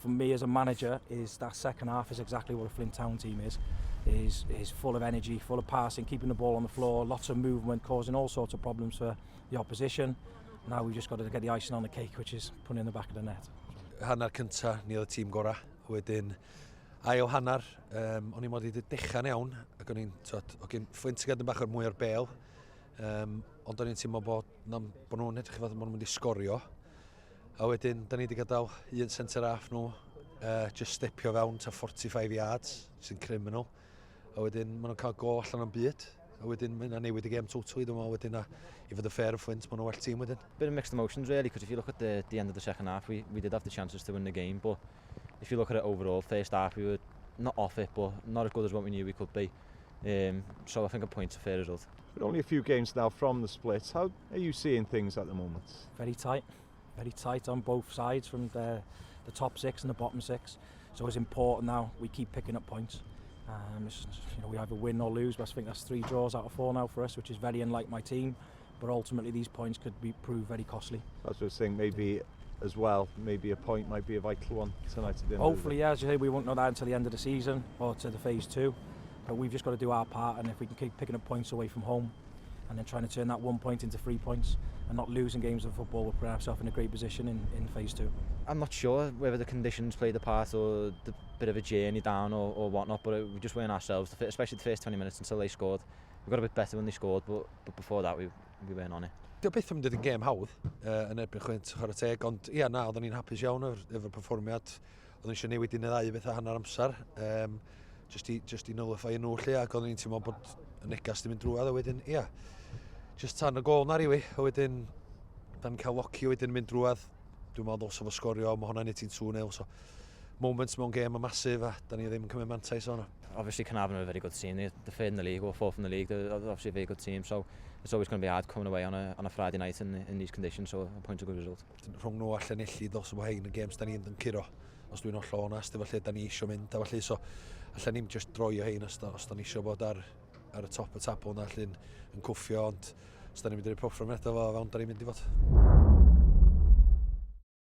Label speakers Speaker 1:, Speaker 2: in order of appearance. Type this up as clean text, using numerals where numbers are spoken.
Speaker 1: For me as a manager, is that second half is exactly what a Flint Town team is full of energy, full of passing, keeping the ball on the floor, lots of movement, causing all sorts of problems for the opposition. Now we've just got to get the icing on the cake, which is putting in the back of the net.
Speaker 2: Hanner cynta, ni oedd y tîm gorau. Wedyn, ail hanner, o'n i'n modd i dechrau'n iawn, ac o'n i'n, o'n i'n Fflint yn bach o'r mwy o'r bel, ond o'n i'n teimlo bod nhw'n edrych fod nhw'n mynd i sgorio. A wedyn, da ni wedi gadael un centre half nhw, just stepio fewn ta 45 yards, sy'n criminal. A wedyn, maen nhw'n cael gol allan o'n byd. A wedyn, mae yna newid y gêm totally, dwi'n meddwl wedyn, i fod y fair of Flint, maen nhw'n well tîm wedyn.
Speaker 3: Bit of mixed emotions really, because if you look at the end of the second half, we did have the chances to win the game, but if you look at it overall, first half we were not off it, but not as good as what we knew we could be. So I think a point's a fair result.
Speaker 4: But only a few games now from the splits. How are you seeing things at the moment?
Speaker 1: Very tight on both sides, from the top six and the bottom six. So it's important now we keep picking up points. We either win or lose, but I think that's 3 draws out of 4 now for us, which is very unlike my team. But ultimately these points could prove very costly.
Speaker 4: That's what I was saying, maybe as well, maybe a point might be a vital one tonight.
Speaker 1: Hopefully, yeah, as you say, we won't know that until the end of the season or to the phase 2. But we've just got to do our part, and if we can keep picking up points away from home and then trying to turn that 1 point into 3 points and not losing games of football, we'll put ourselves in a great position in phase 2.
Speaker 3: I'm not sure whether the conditions played a part or the bit of a journey down or whatnot, but we just weren't ourselves, especially the first 20 minutes until they scored. We got a bit better when they scored, but before that we weren't on it.
Speaker 2: Dio beth yn mynd i'n gêm hawdd yn erbyn Fflint chwarae teg, ond ia na, oedden ni'n hapus iawn efo'r perfformiad. Oedden ni eisiau newid un neu ddau beth a hanner amser, just i nullify nhw lle, ac oedden ni'n teimlo bod y negas di mynd drwad, a wedyn, ia, just tan y gol na riwi, a wedyn, da'n cael loci wedyn mynd drwad. Dwi'n meddwl dylsa fo sgorio, mae hwnna'n neud ti'n 2-0, so moments mewn gêm y masif, a da ni ddim yn cymryd mantais o'n.
Speaker 3: Obviously Caernarfon are a very good team. They're third in the league or fourth in the league. They're obviously a very good team, so it's always going to be hard coming away on a Friday night in these conditions, so a point a good result.
Speaker 2: Rhwng nhw a Llanelli, dylsa fo hein y games da ni'n curo, os dwi'n holl onast, efo lle da ni eisiau mynd, a felly, so allan ni'n just droio hein os da ni eisiau bod ar y top y tabl na, allan yn cwffio, ond os da ni'n mynd i'r perfformiad efo fewn da ni'n mynd i fod.